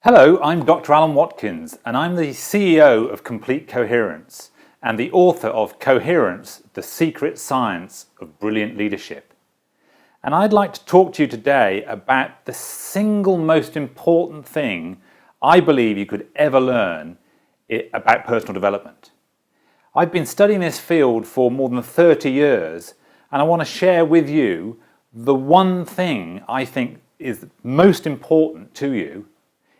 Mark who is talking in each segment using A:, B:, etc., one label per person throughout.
A: Hello, I'm Dr. Alan Watkins, and I'm the CEO of Complete Coherence and the author of Coherence, The Secret Science of Brilliant Leadership. And I'd like to talk to you today about the single most important thing I believe you could ever learn about personal development. I've been studying this field for more than 30 years, and I want to share with you the one thing I think is most important to you.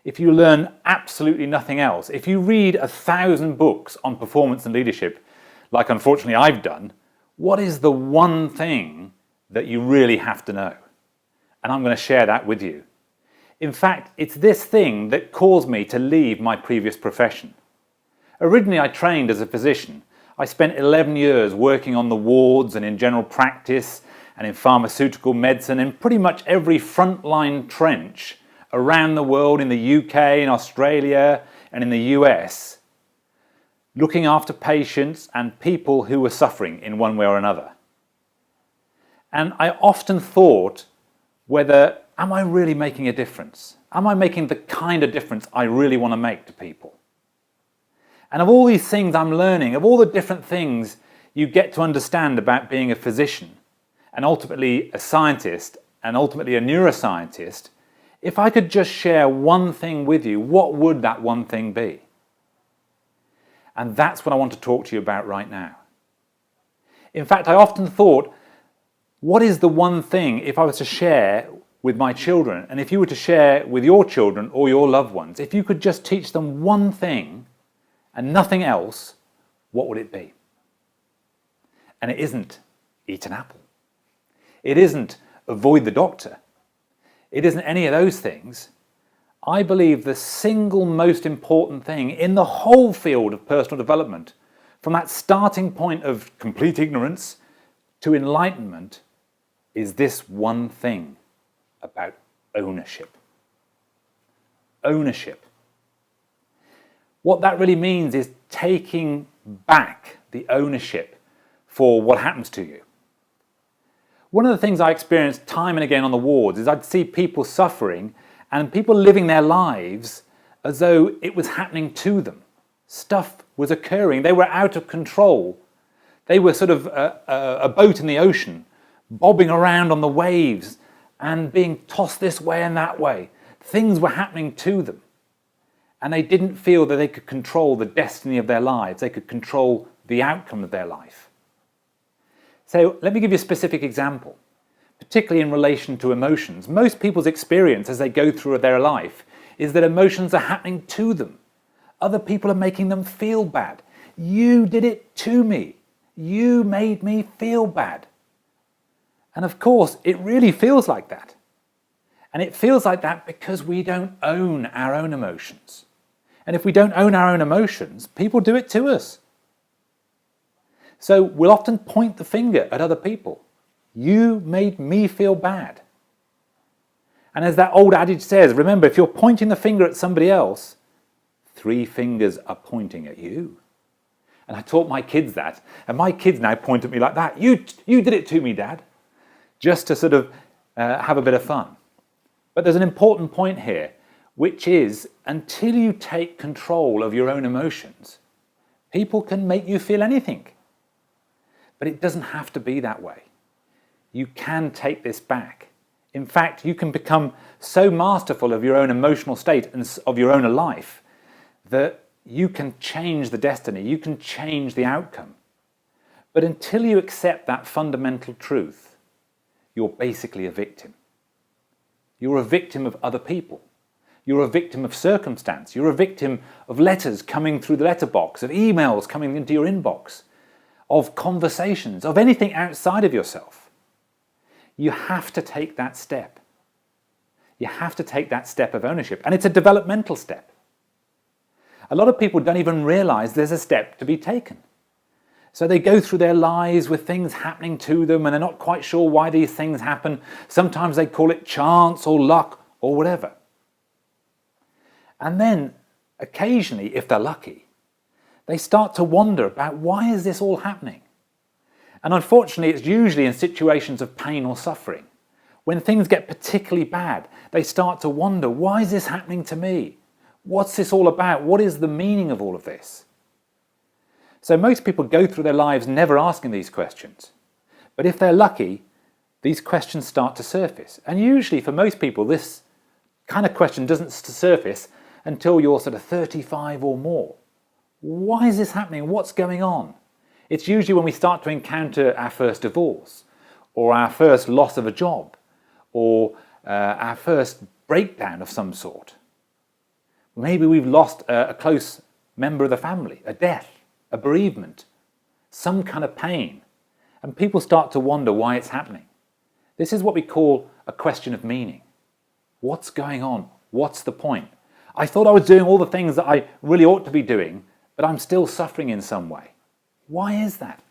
A: If you learn absolutely nothing else, if you read 1,000 books on performance and leadership, like unfortunately I've done, what is the one thing that you really have to know? And I'm going to share that with you. In fact, it's this thing that caused me to leave my previous profession. Originally, I trained as a physician. I spent 11 years working on the wards and in general practice and in pharmaceutical medicine in pretty much every frontline trench around the world, in the UK, in Australia, and in the US, looking after patients and people who were suffering in one way or another. And I often thought, am I really making a difference? Am I making the kind of difference I really want to make to people? And of all these things I'm learning, of all the different things you get to understand about being a physician, and ultimately a scientist, and ultimately a neuroscientist, if I could just share one thing with you, what would that one thing be? And that's what I want to talk to you about right now. In fact, I often thought, what is the one thing if I was to share with my children, and if you were to share with your children or your loved ones, if you could just teach them one thing and nothing else, what would it be? And it isn't eat an apple. It isn't avoid the doctor. It isn't any of those things. I believe the single most important thing in the whole field of personal development, from that starting point of complete ignorance to enlightenment, is this one thing about ownership. Ownership. What that really means is taking back the ownership for what happens to you. One of the things I experienced time and again on the wards is I'd see people suffering and people living their lives as though it was happening to them. Stuff was occurring. They were out of control. They were sort of a boat in the ocean, bobbing around on the waves and being tossed this way and that way. Things were happening to them. And they didn't feel that they could control the destiny of their lives. They could control the outcome of their life. So let me give you a specific example, particularly in relation to emotions. Most people's experience as they go through their life is that emotions are happening to them. Other people are making them feel bad. You did it to me. You made me feel bad. And of course, it really feels like that. And it feels like that because we don't own our own emotions. And if we don't own our own emotions, people do it to us. So we'll often point the finger at other people. You made me feel bad. And as that old adage says, remember, if you're pointing the finger at somebody else, 3 fingers are pointing at you. And I taught my kids that. And my kids now point at me like that. You did it to me, Dad. Just to sort of have a bit of fun. But there's an important point here, which is until you take control of your own emotions, people can make you feel anything. But it doesn't have to be that way. You can take this back. In fact, you can become so masterful of your own emotional state and of your own life that you can change the destiny, you can change the outcome. But until you accept that fundamental truth, you're basically a victim. You're a victim of other people. You're a victim of circumstance. You're a victim of letters coming through the letterbox, of emails coming into your inbox, of conversations, of anything outside of yourself. You have to take that step. You have to take that step of ownership, and it's a developmental step. A lot of people don't even realize there's a step to be taken. So they go through their lives with things happening to them and they're not quite sure why these things happen. Sometimes they call it chance or luck or whatever. And then occasionally, if they're lucky, they start to wonder about why is this all happening? And unfortunately, it's usually in situations of pain or suffering. When things get particularly bad, they start to wonder, why is this happening to me? What's this all about? What is the meaning of all of this? So most people go through their lives never asking these questions. But if they're lucky, these questions start to surface. And usually for most people, this kind of question doesn't surface until you're sort of 35 or more. Why is this happening? What's going on? It's usually when we start to encounter our first divorce, or our first loss of a job, or our first breakdown of some sort. Maybe we've lost a close member of the family, a death, a bereavement, some kind of pain, and people start to wonder why it's happening. This is what we call a question of meaning. What's going on? What's the point? I thought I was doing all the things that I really ought to be doing, but I'm still suffering in some way. Why is that?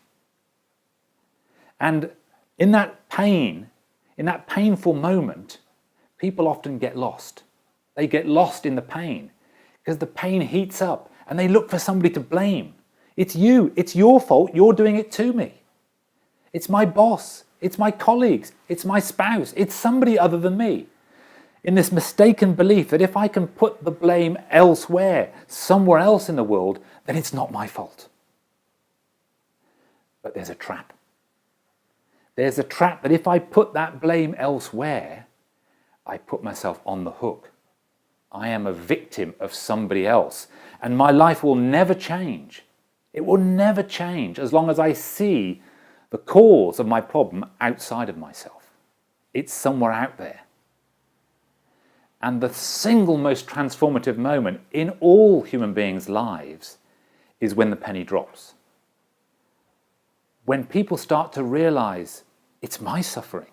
A: And in that pain, in that painful moment, people often get lost. They get lost in the pain because the pain heats up and they look for somebody to blame. It's you. It's your fault. You're doing it to me. It's my boss. It's my colleagues. It's my spouse. It's somebody other than me. In this mistaken belief that if I can put the blame elsewhere, somewhere else in the world, then it's not my fault. But there's a trap. There's a trap that if I put that blame elsewhere, I put myself on the hook. I am a victim of somebody else, and my life will never change. It will never change as long as I see the cause of my problem outside of myself. It's somewhere out there. And the single most transformative moment in all human beings' lives is when the penny drops. When people start to realize it's my suffering,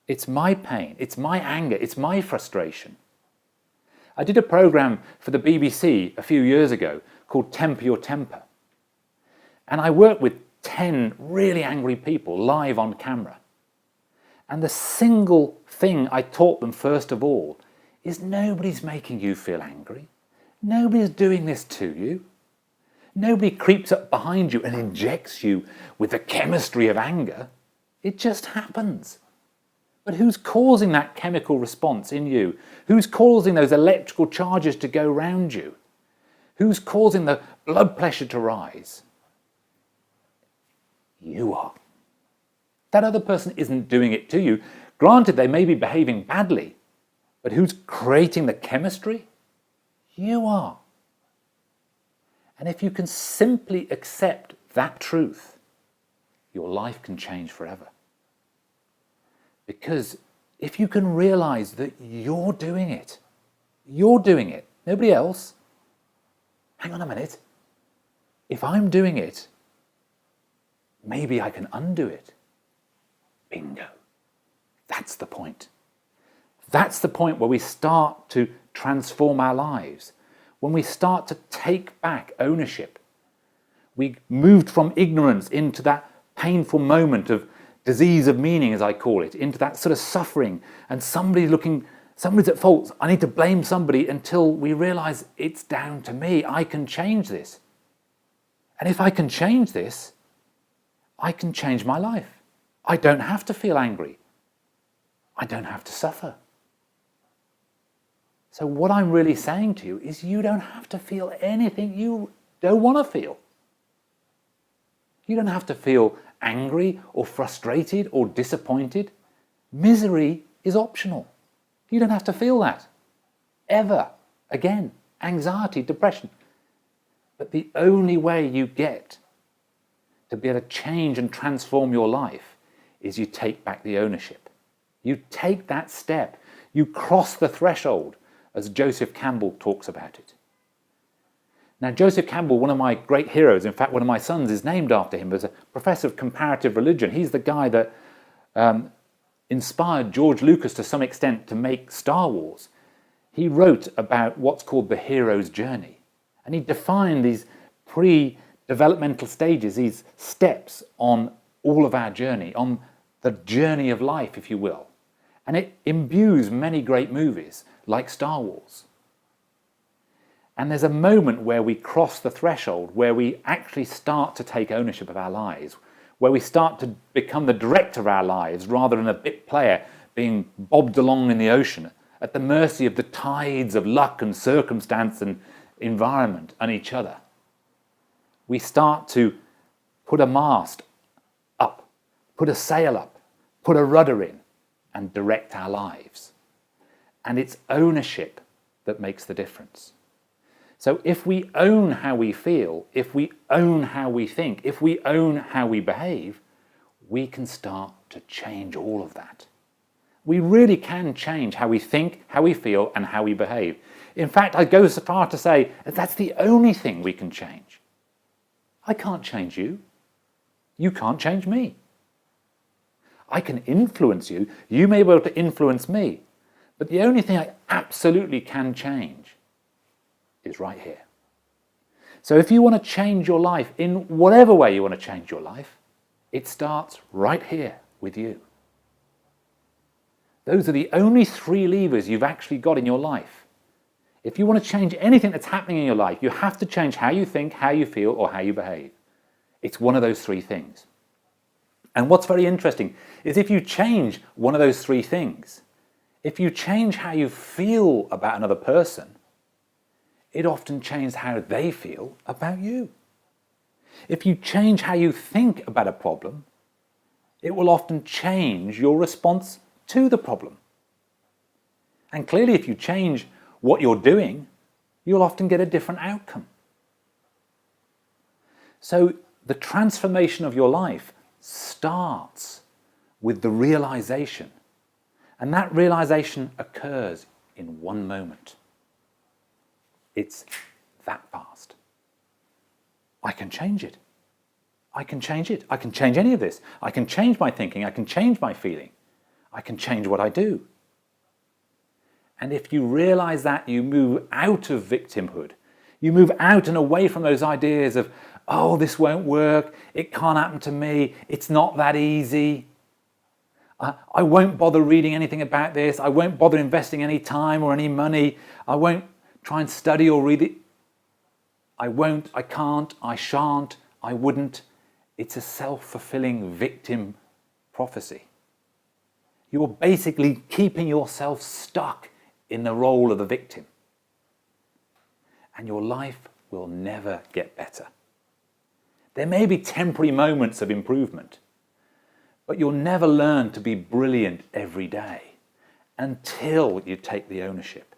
A: it's my pain, it's my anger, it's my frustration. I did a program for the BBC a few years ago called Temper Your Temper. And I worked with 10 really angry people live on camera. And the single thing I taught them first of all is nobody's making you feel angry. Nobody's doing this to you. Nobody creeps up behind you and injects you with the chemistry of anger. It just happens. But who's causing that chemical response in you? Who's causing those electrical charges to go round you? Who's causing the blood pressure to rise? You are. That other person isn't doing it to you. Granted, they may be behaving badly, but who's creating the chemistry? You are. And if you can simply accept that truth, your life can change forever. Because if you can realize that you're doing it, nobody else. Hang on a minute. If I'm doing it, maybe I can undo it. Bingo. That's the point. That's the point where we start to transform our lives. When we start to take back ownership. We moved from ignorance into that painful moment of disease of meaning, as I call it, into that sort of suffering, and somebody's at fault. I need to blame somebody until we realize it's down to me. I can change this. And if I can change this, I can change my life. I don't have to feel angry. I don't have to suffer. So what I'm really saying to you is you don't have to feel anything you don't want to feel. You don't have to feel angry or frustrated or disappointed. Misery is optional. You don't have to feel that. Ever again. Anxiety, depression. But the only way you get to be able to change and transform your life is you take back the ownership. You take that step. You cross the threshold, as Joseph Campbell talks about it. Now, Joseph Campbell, one of my great heroes, in fact, one of my sons is named after him as a professor of comparative religion. He's the guy that inspired George Lucas to some extent to make Star Wars. He wrote about what's called the hero's journey. And he defined these pre-developmental stages, these steps on all of our journey, on the journey of life, if you will. And it imbues many great movies, like Star Wars. And there's a moment where we cross the threshold, where we actually start to take ownership of our lives, where we start to become the director of our lives rather than a bit player being bobbed along in the ocean at the mercy of the tides of luck and circumstance and environment and each other. We start to put a mast up, put a sail up, put a rudder in, and direct our lives. And it's ownership that makes the difference. So if we own how we feel, if we own how we think, if we own how we behave, we can start to change all of that. We really can change how we think, how we feel, and how we behave. In fact, I go so far to say that that's the only thing we can change. I can't change you. You can't change me. I can influence you. You may be able to influence me. But the only thing I absolutely can change is right here. So if you want to change your life in whatever way you want to change your life, it starts right here with you. Those are the only 3 levers you've actually got in your life. If you want to change anything that's happening in your life, you have to change how you think, how you feel, or how you behave. It's one of those 3 things. And what's very interesting is if you change one of those 3 things, if you change how you feel about another person, it often changes how they feel about you. If you change how you think about a problem, it will often change your response to the problem. And clearly, if you change what you're doing, you'll often get a different outcome. So the transformation of your life starts with the realization, and that realization occurs in one moment. It's that fast. I can change it. I can change it. I can change any of this. I can change my thinking. I can change my feeling. I can change what I do. And if you realize that, you move out of victimhood. You move out and away from those ideas of, oh, this won't work. It can't happen to me. It's not that easy. I won't bother reading anything about this. I won't bother investing any time or any money. I won't try and study or read it. I won't, I can't, I shan't, I wouldn't. It's a self-fulfilling victim prophecy. You're basically keeping yourself stuck in the role of the victim. And your life will never get better. There may be temporary moments of improvement, but you'll never learn to be brilliant every day until you take the ownership,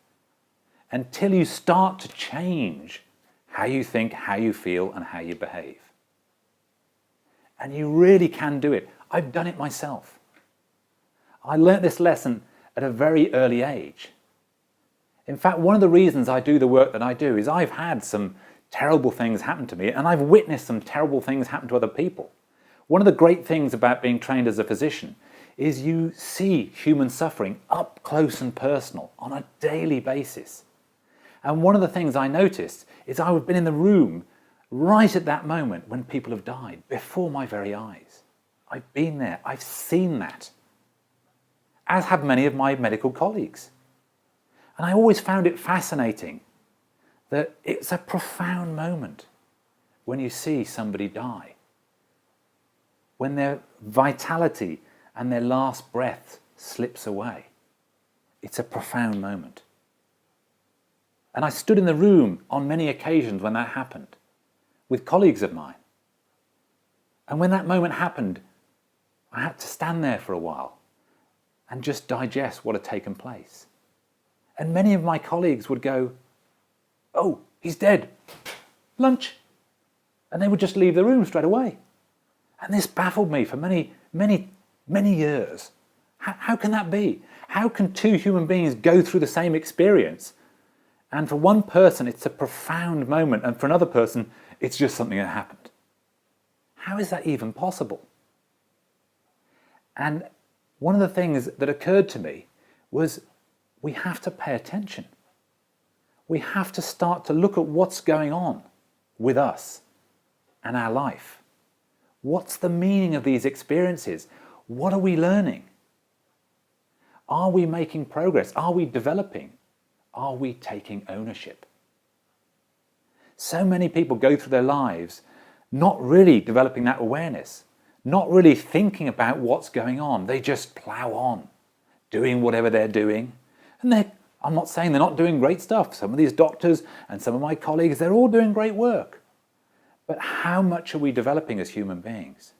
A: until you start to change how you think, how you feel, and how you behave. And you really can do it. I've done it myself. I learnt this lesson at a very early age. In fact, one of the reasons I do the work that I do is I've had some terrible things happen to me, and I've witnessed some terrible things happen to other people. One of the great things about being trained as a physician is you see human suffering up close and personal on a daily basis. And one of the things I noticed is I've been in the room right at that moment when people have died, before my very eyes. I've been there, I've seen that, as have many of my medical colleagues. And I always found it fascinating that it's a profound moment when you see somebody die, when their vitality and their last breath slips away. It's a profound moment. And I stood in the room on many occasions when that happened with colleagues of mine. And when that moment happened, I had to stand there for a while and just digest what had taken place. And many of my colleagues would go, "Oh, he's dead. Lunch." And they would just leave the room straight away. And this baffled me for many, many, many years. How can that be? How can 2 human beings go through the same experience? And for one person, it's a profound moment, and for another person, it's just something that happened. How is that even possible? And one of the things that occurred to me was we have to pay attention. We have to start to look at what's going on with us and our life. What's the meaning of these experiences? What are we learning? Are we making progress? Are we developing? Are we taking ownership? So many people go through their lives not really developing that awareness, not really thinking about what's going on. They just plow on, doing whatever they're doing, And I'm not saying they're not doing great stuff. Some of these doctors and some of my colleagues, they're all doing great work. But how much are we developing as human beings?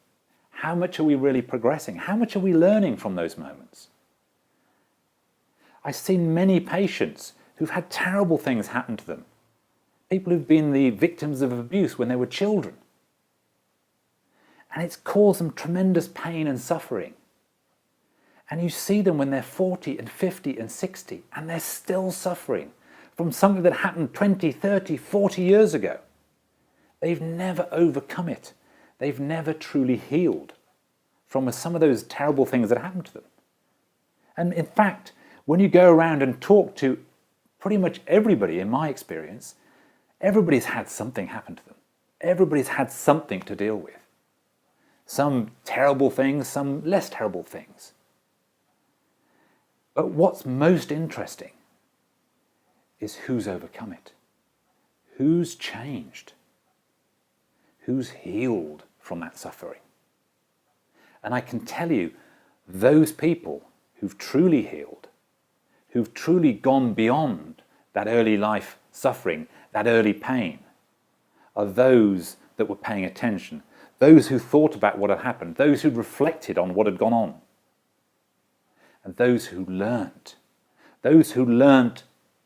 A: How much are we really progressing? How much are we learning from those moments? I've seen many patients who've had terrible things happen to them. People who've been the victims of abuse when they were children. And it's caused them tremendous pain and suffering. And you see them when they're 40 and 50 and 60, and they're still suffering from something that happened 20, 30, 40 years ago. They've never overcome it. They've never truly healed from some of those terrible things that happened to them. And in fact, when you go around and talk to pretty much everybody, in my experience, everybody's had something happen to them. Everybody's had something to deal with. Some terrible things, some less terrible things. But what's most interesting is who's overcome it. Who's changed? Who's healed from that suffering? And I can tell you, those people who've truly healed, who've truly gone beyond that early life suffering, that early pain, are those that were paying attention, those who thought about what had happened, those who reflected on what had gone on, and those who learnt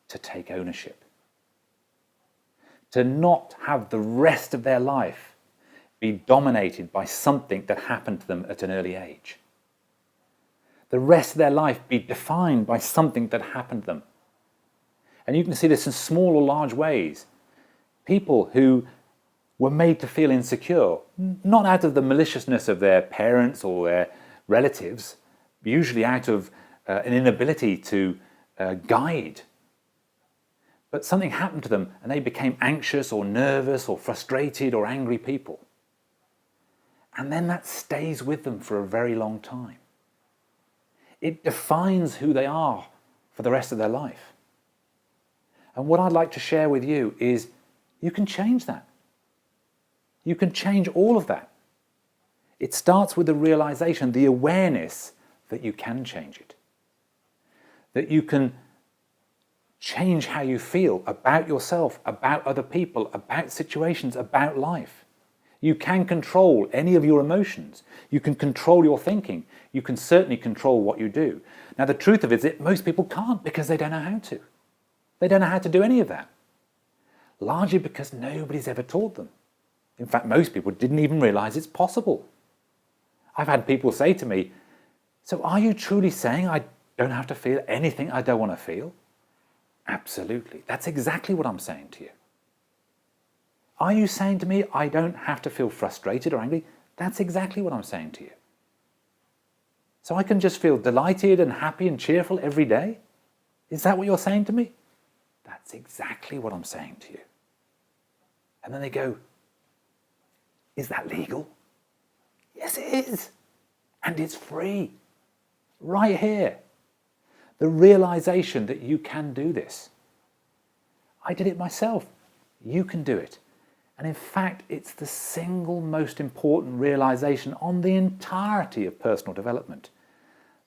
A: to take ownership, to not have the rest of their life be dominated by something that happened to them at an early age. The rest of their life be defined by something that happened to them. And you can see this in small or large ways. People who were made to feel insecure, not out of the maliciousness of their parents or their relatives, usually out of an inability to guide. But something happened to them and they became anxious or nervous or frustrated or angry people. And then that stays with them for a very long time. It defines who they are for the rest of their life. And what I'd like to share with you is you can change that. You can change all of that. It starts with the realization, the awareness that you can change it. That you can change how you feel about yourself, about other people, about situations, about life. You can control any of your emotions. You can control your thinking. You can certainly control what you do. Now, the truth of it is that most people can't because they don't know how to. They don't know how to do any of that. Largely because nobody's ever taught them. In fact, most people didn't even realize it's possible. I've had people say to me, "So are you truly saying I don't have to feel anything I don't want to feel?" Absolutely. That's exactly what I'm saying to you. Are you saying to me, I don't have to feel frustrated or angry? That's exactly what I'm saying to you. So I can just feel delighted and happy and cheerful every day? Is that what you're saying to me? That's exactly what I'm saying to you. And then they go, is that legal? Yes, it is. And it's free. Right here. The realization that you can do this. I did it myself. You can do it. And in fact, it's the single most important realization on the entirety of personal development.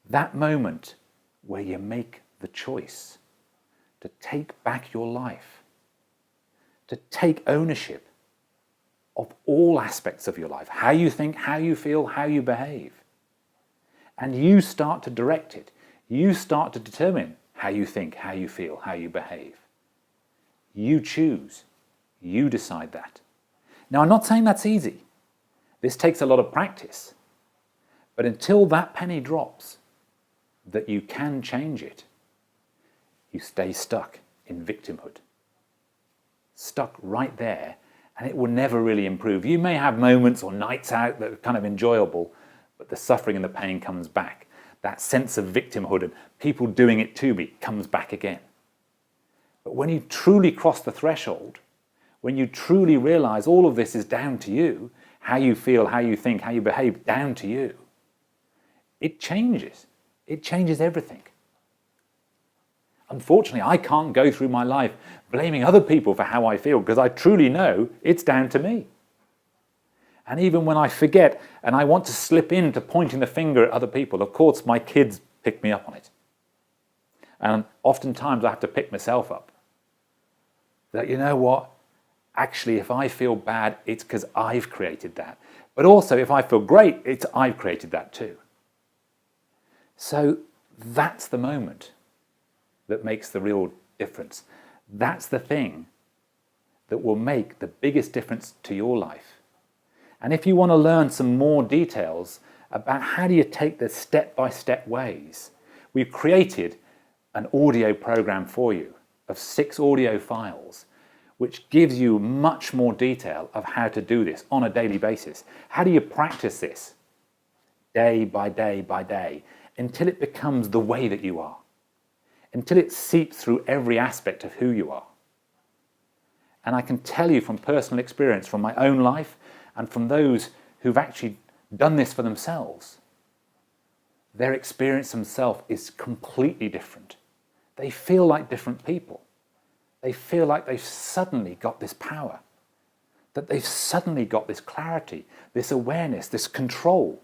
A: That moment where you make the choice to take back your life, to take ownership of all aspects of your life, how you think, how you feel, how you behave. And you start to direct it. You start to determine how you think, how you feel, how you behave. You choose. You decide that. Now, I'm not saying that's easy. This takes a lot of practice. But until that penny drops, that you can change it, you stay stuck in victimhood. Stuck right there, and it will never really improve. You may have moments or nights out that are kind of enjoyable, but the suffering and the pain comes back. That sense of victimhood and people doing it to me comes back again. But when you truly cross the threshold, when you truly realize all of this is down to you, how you feel, how you think, how you behave, down to you, it changes. It changes everything. Unfortunately, I can't go through my life blaming other people for how I feel because I truly know it's down to me. And even when I forget and I want to slip into pointing the finger at other people, of course my kids pick me up on it. And oftentimes I have to pick myself up. That, you know what? Actually, if I feel bad, it's because I've created that. But also, if I feel great, it's I've created that too. So that's the moment that makes the real difference. That's the thing that will make the biggest difference to your life. And if you want to learn some more details about how do you take the step-by-step ways, we've created an audio program for you of 6 audio files, which gives you much more detail of how to do this on a daily basis. How do you practice this day by day by day until it becomes the way that you are, until it seeps through every aspect of who you are? And I can tell you from personal experience, from my own life and from those who've actually done this for themselves, their experience themselves is completely different. They feel like different people. They feel like they've suddenly got this power, that they've suddenly got this clarity, this awareness, this control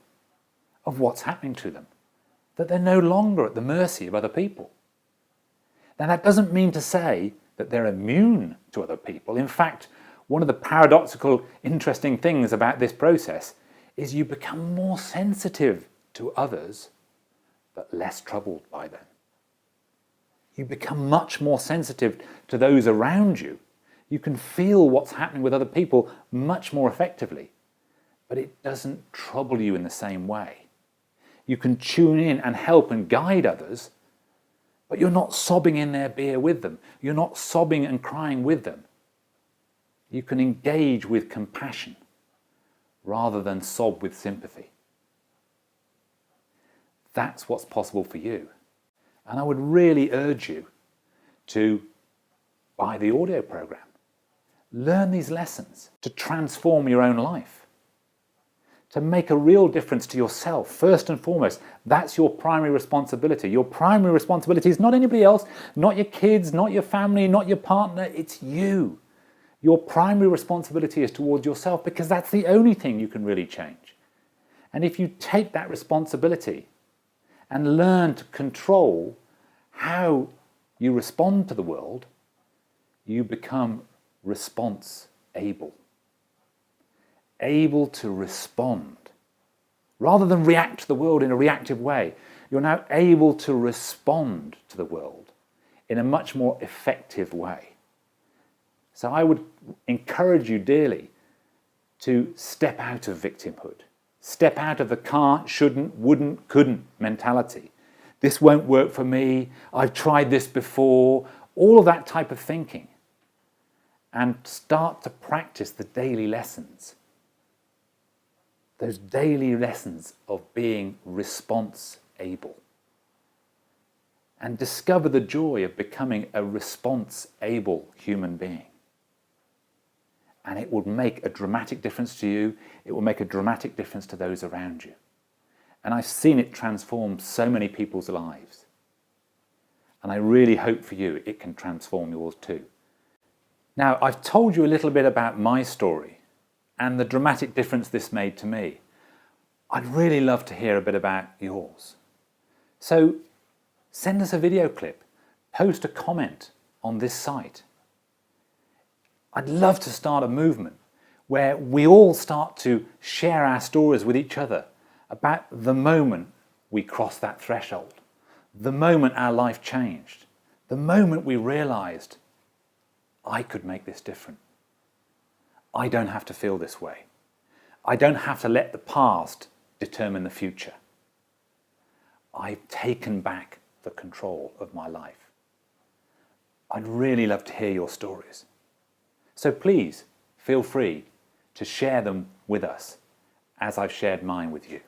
A: of what's happening to them, that they're no longer at the mercy of other people. Now, that doesn't mean to say that they're immune to other people. In fact, one of the paradoxical, interesting things about this process is you become more sensitive to others, but less troubled by them. You become much more sensitive to those around you. You can feel what's happening with other people much more effectively, but it doesn't trouble you in the same way. You can tune in and help and guide others, but you're not sobbing in their beer with them. You're not sobbing and crying with them. You can engage with compassion rather than sob with sympathy. That's what's possible for you. And I would really urge you to buy the audio program. Learn these lessons to transform your own life, to make a real difference to yourself. First and foremost, that's your primary responsibility. Your primary responsibility is not anybody else, not your kids, not your family, not your partner. It's you. Your primary responsibility is towards yourself, because that's the only thing you can really change. And if you take that responsibility and learn to control how you respond to the world, you become response able. Able to respond. Rather than react to the world in a reactive way, you're now able to respond to the world in a much more effective way. So I would encourage you dearly to step out of victimhood. Step out of the can't, shouldn't, wouldn't, couldn't mentality. This won't work for me. I've tried this before. All of that type of thinking. And start to practice the daily lessons. Those daily lessons of being response able. And discover the joy of becoming a response able human being. And it will make a dramatic difference to you. It will make a dramatic difference to those around you. And I've seen it transform so many people's lives. And I really hope for you it can transform yours too. Now, I've told you a little bit about my story and the dramatic difference this made to me. I'd really love to hear a bit about yours. So send us a video clip, post a comment on this site. I'd love to start a movement where we all start to share our stories with each other about the moment we crossed that threshold, the moment our life changed, the moment we realized, I could make this different. I don't have to feel this way. I don't have to let the past determine the future. I've taken back the control of my life. I'd really love to hear your stories. So please feel free to share them with us as I've shared mine with you.